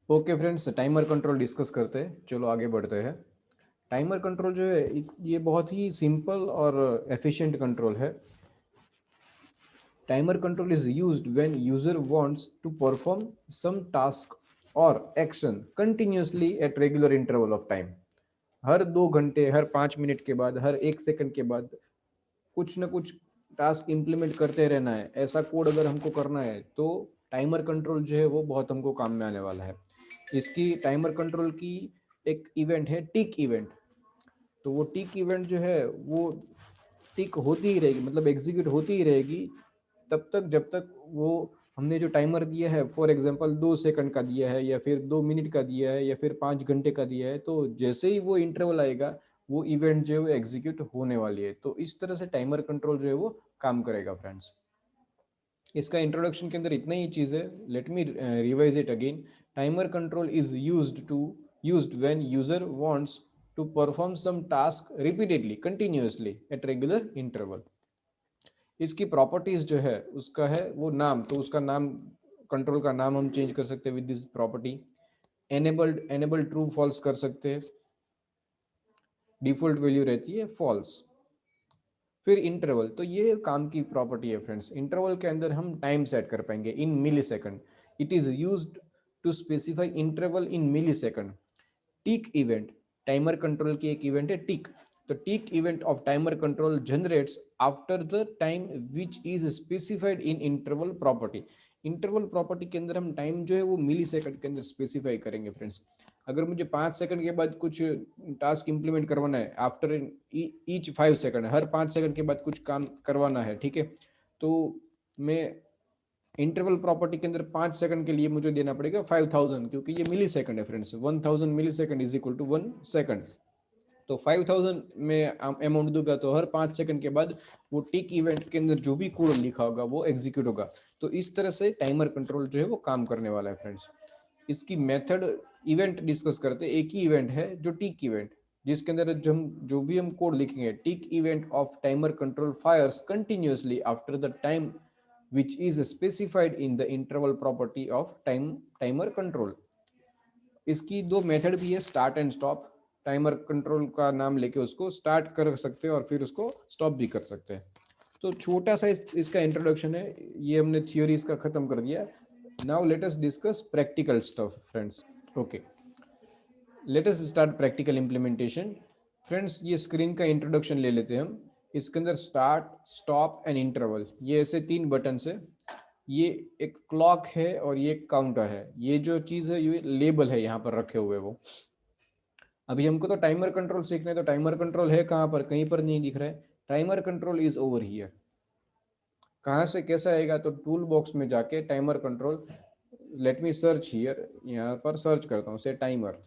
Okay friends, timer control discuss करते हैं। चलो आगे बढ़ते हैं। टाइमर कंट्रोल जो है ये बहुत ही सिंपल और एफिशिएंट कंट्रोल है। Timer control is used when user wants to perform some task और action continuously at regular interval of time. हर 2 घंटे, हर 5 मिनट के बाद, हर 1 सेकंड के बाद कुछ ना कुछ टास्क इंप्लीमेंट करते रहना है। ऐसा कोड अगर हमको करना है तो टाइमर कंट्रोल जो है वो बहुत हमको काम में आने वाला है। इसकी टाइमर कंट्रोल की एक इवेंट है टिक इवेंट। तो वो टिक इवेंट जो है वो टिक होती ही रहेगी, मतलब एग्जीक्यूट होती ही रहेगी तब तक जब तक वो हमने जो टाइमर दिया है, फॉर एग्जांपल 2 सेकंड का दिया है या फिर 2 मिनट का दिया है या फिर 5 घंटे का दिया है, तो जैसे ही वो इंटरवल आएगा वो इवेंट जो है वो एग्जीक्यूट होने वाली है। तो इस तरह से टाइमर कंट्रोल जो है वो काम करेगा फ्रेंड्स। इसका इंट्रोडक्शन के अंदर इतना ही चीज़ है। Let me revise it again. Timer control is used when user wants to perform some task repeatedly continuously at regular interval. इसकी प्रॉपर्टीज जो है उसका है वो नाम, तो उसका नाम, कंट्रोल का नाम हम चेंज कर सकते हैं with this property. Enabled true false कर सकते हैं। डिफॉल्ट वैल्यू रहती है फॉल्स। फिर इंटरवल, तो ये काम की प्रॉपर्टी है फ्रेंड्स। इंटरवल के अंदर हम टाइम सेट कर पाएंगे in millisecond. It is used to specify interval in millisecond. Tick event, timer control की एक इवेंट है टिक। तो tick event of timer control generates after the time which is specified in interval property. Interval property के अंदर हम time जो है वो मिली सेकंड के अंदर स्पेसिफाई करेंगे फ्रेंड्स। अगर मुझे 5 सेकंड के बाद कुछ टास्क इंप्लीमेंट करवाना है, आफ्टर ईच 5 सेकंड, हर 5 सेकंड के बाद कुछ काम करवाना है, ठीक है, तो मैं इंटरवल प्रॉपर्टी के अंदर 5 सेकंड के लिए मुझे देना पड़ेगा 5000, क्योंकि ये मिली सेकंड है friends. 1000 millisecond is equal to 1 second. तो 5000 में अमाउंट दूंगा तो हर 5 सेकंड के बाद वो टिक इवेंट के अंदर जो भी कोड लिखा होगा वो एग्जीक्यूट होगा। तो इस तरह से टाइमर कंट्रोल जो है वो काम करने वाला है फ्रेंड्स। इसकी मेथड इवेंट डिस्कस करते हैं। एक ही इवेंट है जो टिक इवेंट, जिसके अंदर जो भी हम कोड लिखेंगे, tick event of timer control fires continuously after the time which is specified in the interval property of timer control। इसकी दो मेथड भी है, start and stop. Timer control का नाम लेके उसको स्टार्ट कर सकते हैं और फिर उसको स्टॉप भी कर सकते हैं। तो छोटा सा इसका इंट्रोडक्शन है। ये हमने थियोरी इसका खत्म कर दिया। Now let us discuss practical stuff friends. Okay, let us start practical implementation. Friends, ये स्क्रीन का इंट्रोडक्शन ले लेते हैं हम। इसके अंदर स्टार्ट, स्टॉप एंड इंटरवल, ये ऐसे 3 बटन है। ये एक क्लॉक है और ये एक काउंटर है। ये जो चीज़ है ये लेबल है यहाँ पर रखे हुए वो। अभी हमको तो टाइमर कंट्रोल सीखना है, तो टाइमर कंट्रोल है कहाँ पर? कहीं पर नहीं दिख रहा है। Timer control is over here. कहाँ से कैसा आएगा? तो टूल बॉक्स में जाके timer control, let me search here, यहाँ पर सर्च करता हूँ से टाइमर।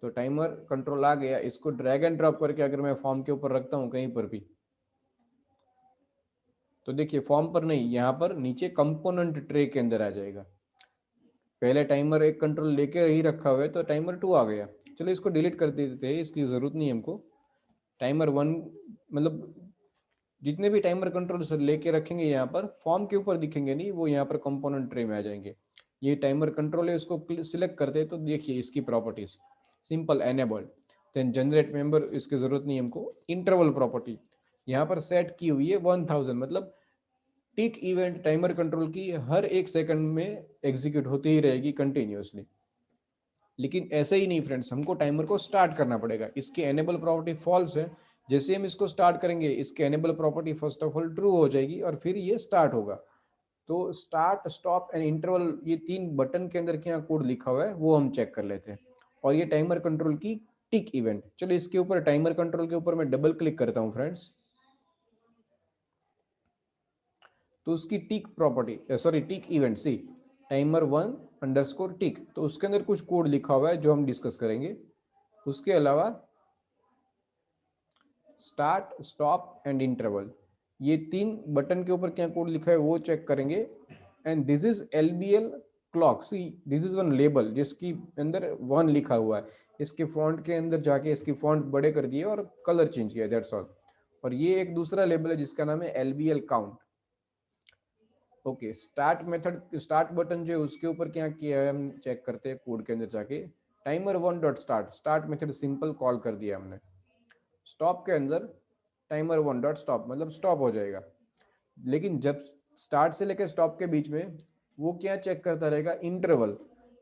तो टाइमर कंट्रोल आ गया। इसको ड्रैग एंड ड्रॉप करके अगर मैं फॉर्म के ऊपर रखता हूँ कहीं पर भी, तो देखिए फॉर्म पर नहीं, यहाँ पर नीचे कंपोनेंट ट्रे के अंदर आ जाएगा। पहले टाइमर एक कंट्रोल लेके ही रखा हुआ है तो टाइमर 2 आ गया। चलो इसको डिलीट कर देते हैं, इसकी ज़रूरत नहीं है हमको। टाइमर 1, मतलब जितने भी टाइमर कंट्रोल लेके रखेंगे यहाँ पर फॉर्म के ऊपर दिखेंगे नहीं, वो यहाँ पर कंपोनेंट ट्रे में आ जाएंगे। ये टाइमर कंट्रोल है, इसको सिलेक्ट करते हैं तो देखिए इसकी properties simple enabled. Then generate member, इसकी जरूरत नहीं हमको। इंटरवल प्रॉपर्टी यहाँ पर सेट की हुई है 1000, मतलब टिक इवेंट टाइमर कंट्रोल की हर 1 सेकंड में एग्जीक्यूट होती ही रहेगी कंटिन्यूअसली। लेकिन ऐसे ही नहीं फ्रेंड्स, हमको टाइमर को स्टार्ट करना पड़ेगा। इसकी एनेबल प्रॉपर्टी फॉल्स है। जैसे हम इसको स्टार्ट करेंगे इसके enable property first of all true हो जाएगी और फिर ये स्टार्ट होगा। तो स्टार्ट, स्टॉप एंड इंटरवल, ये 3 बटन के अंदर क्या कोड लिखा हुआ है वो हम चेक कर लेते हैं। और ये टाइमर कंट्रोल की टिक इवेंट। चलो इसके ऊपर, टाइमर कंट्रोल के ऊपर मैं डबल क्लिक करता हूँ फ्रेंड्स। तो उसकी टिक प्रॉपर्टी, सॉरी टिक इवेंट, सी टाइमर 1_टिक, तो उसके अंदर कुछ कोड लिखा हुआ है जो हम डिस्कस करेंगे। उसके अलावा स्टार्ट, स्टॉप एंड इंटरवल, ये 3 बटन के ऊपर क्या कोड लिखा है वो चेक करेंगे। And this is LBL clock. See this is one label जिसकी अंदर 1 लिखा हुआ है। इसके फॉन्ट के अंदर जाके इसकी फॉन्ट बड़े कर दिए और कलर चेंज किया, दैट्स ऑल। और ये एक दूसरा लेबल है जिसका नाम है LBL count. Okay, start method, start button जो है उसके ऊपर क्या किया है हम चेक करते हैं कोड के अंदर जाके। Timer one dot start, start method simple call कर दिया हमने। स्टॉप के अंदर टाइमर वन डॉट स्टॉप मतलब स्टॉप हो जाएगा। लेकिन जब स्टार्ट से लेकर स्टॉप के बीच में वो क्या चेक करता रहेगा, इंटरवल।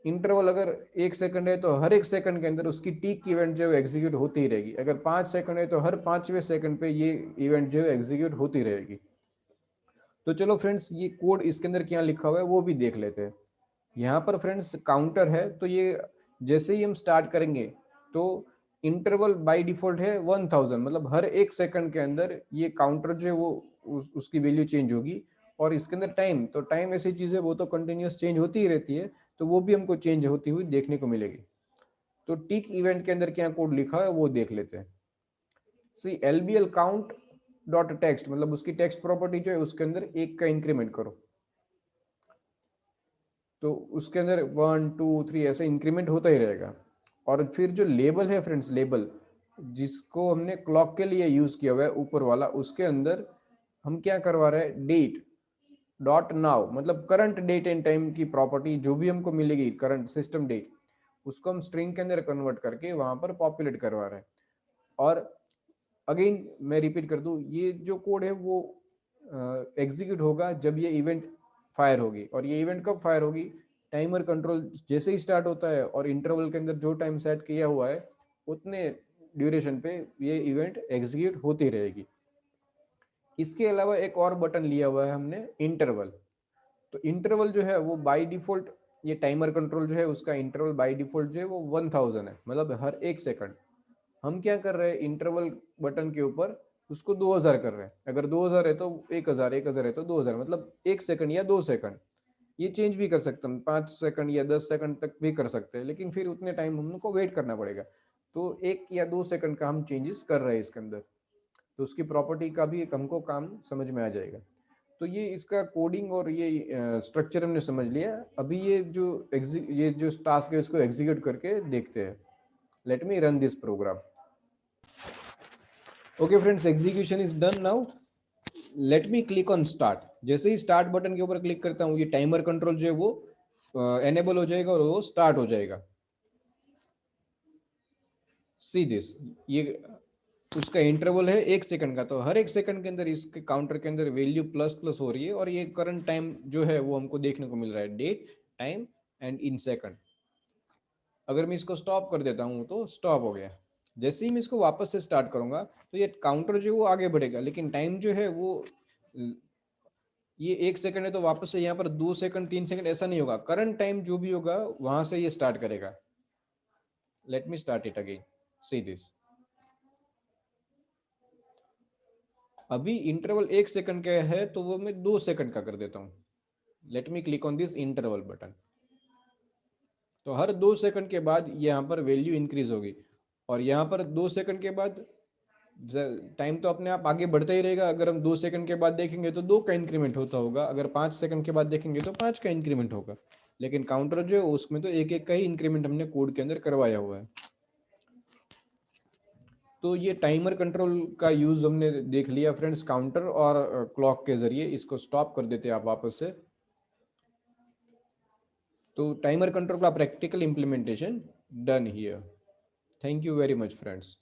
इंटरवल अगर 1 सेकंड है तो हर 1 सेकंड के अंदर उसकी टीक इवेंट जो है एग्जीक्यूट होती ही रहेगी। अगर 5 सेकंड है तो हर 5वें सेकंड पे ये इवेंट जो है एग्जीक्यूट होती रहेगी। तो चलो फ्रेंड्स, ये कोड इसके अंदर क्या लिखा हुआ है वो भी देख लेते हैं। यहाँ पर फ्रेंड्स काउंटर है, तो ये जैसे ही हम स्टार्ट करेंगे तो इंटरवल बाय डिफॉल्ट है 1000, मतलब हर 1 सेकंड के अंदर ये काउंटर जो है वो उसकी वैल्यू चेंज होगी। और इसके अंदर टाइम, तो टाइम ऐसी चीज है वो तो कंटिन्यूस चेंज होती ही रहती है, तो वो भी हमको चेंज होती हुई देखने को मिलेगी। तो टिक इवेंट के अंदर क्या कोड लिखा है वो देख लेते हैं। सी एलबीएल काउंट डॉट टेक्स्ट, मतलब उसकी टेक्स्ट प्रॉपर्टी जो है उसके अंदर 1 का इंक्रीमेंट करो। तो उसके अंदर 1 2 3 ऐसे इंक्रीमेंट होता ही रहेगा। और फिर जो लेबल है फ्रेंड्स, लेबल जिसको हमने क्लॉक के लिए यूज किया हुआ है ऊपर वाला, उसके अंदर हम क्या करवा रहे हैं, डेट डॉट नाउ, मतलब करंट डेट एंड टाइम की प्रॉपर्टी जो भी हमको मिलेगी, करंट सिस्टम डेट, उसको हम स्ट्रिंग के अंदर कन्वर्ट करके वहां पर पॉपुलेट करवा रहे हैं। और अगेन मैं रिपीट कर दूं, ये जो कोड है वो एग्जीक्यूट होगा जब ये इवेंट फायर होगी। और ये इवेंट कब फायर होगी, टाइमर कंट्रोल जैसे ही स्टार्ट होता है और इंटरवल के अंदर जो टाइम सेट किया हुआ है उतने ड्यूरेशन पे ये इवेंट एग्जीक्यूट होती रहेगी। इसके अलावा एक और बटन लिया हुआ है हमने, इंटरवल। तो इंटरवल जो है वो बाय डिफॉल्ट, ये टाइमर कंट्रोल जो है उसका इंटरवल बाय डिफॉल्ट जो है वो 1000 है, मतलब हर 1 सेकंड। हम क्या कर रहे हैं, इंटरवल बटन के ऊपर उसको 2000 कर रहे हैं। अगर 2000 है तो 1000, 1000 है तो 2000, मतलब 1 सेकंड या 2 सेकंड। ये चेंज भी कर सकते हैं, 5 सेकंड या 10 सेकंड तक भी कर सकते हैं, लेकिन फिर उतने टाइम हमको वेट करना पड़ेगा। तो 1 या 2 सेकंड का हम चेंजेस कर रहे हैं इसके अंदर, तो उसकी प्रॉपर्टी का भी हमको काम समझ में आ जाएगा। तो ये इसका कोडिंग और ये स्ट्रक्चर हमने समझ लिया। अभी ये जो टास्क है इसको एग्जीक्यूट करके देखते हैं। Let me run this program. Okay friends, execution is done now. Let me click on start. जैसे ही स्टार्ट बटन के ऊपर क्लिक करता हूँ ये टाइमर कंट्रोल जो है वो एनेबल हो जाएगा और वो स्टार्ट हो जाएगा। सी दिस, ये उसका इंटरवल है 1 सेकंड का, तो हर 1 सेकंड के अंदर इसके काउंटर के अंदर वैल्यू प्लस प्लस हो रही है। और ये करंट टाइम जो है वो हमको देखने को मिल रहा है, date, time and in second. अगर मैं इसको स्टॉप कर देता हूँ तो स्टॉप हो गया। जैसे ही मैं इसको वापस से स्टार्ट करूंगा तो ये काउंटर जो है वो आगे बढ़ेगा, लेकिन टाइम जो है वो ये 1 सेकंड है तो वापस से यहाँ पर 2 सेकंड 3 सेकंड ऐसा नहीं होगा। करंट टाइम जो भी होगा वहां से ये स्टार्ट करेगा। Let me start it again, see this. अभी इंटरवल 1 सेकंड का है तो वो मैं 2 सेकंड का कर देता हूँ। Late me click on this interval button. तो हर 2 सेकंड के बाद यहाँ पर वैल्यू इंक्रीज होगी। और यहाँ पर 2 सेकंड के बाद टाइम तो अपने आप आगे बढ़ता ही रहेगा। अगर हम 2 सेकंड के बाद देखेंगे तो 2 का इंक्रीमेंट होता होगा, अगर 5 सेकंड के बाद देखेंगे तो 5 का इंक्रीमेंट होगा। लेकिन काउंटर जो है उसमें तो एक एक का ही इंक्रीमेंट हमने कोड के अंदर करवाया हुआ है। तो ये टाइमर कंट्रोल का यूज हमने देख लिया फ्रेंड्स, काउंटर और क्लॉक के जरिए। इसको स्टॉप कर देते हैं आप वापस से। तो टाइमर कंट्रोल का practical implementation done here. Thank you very much friends.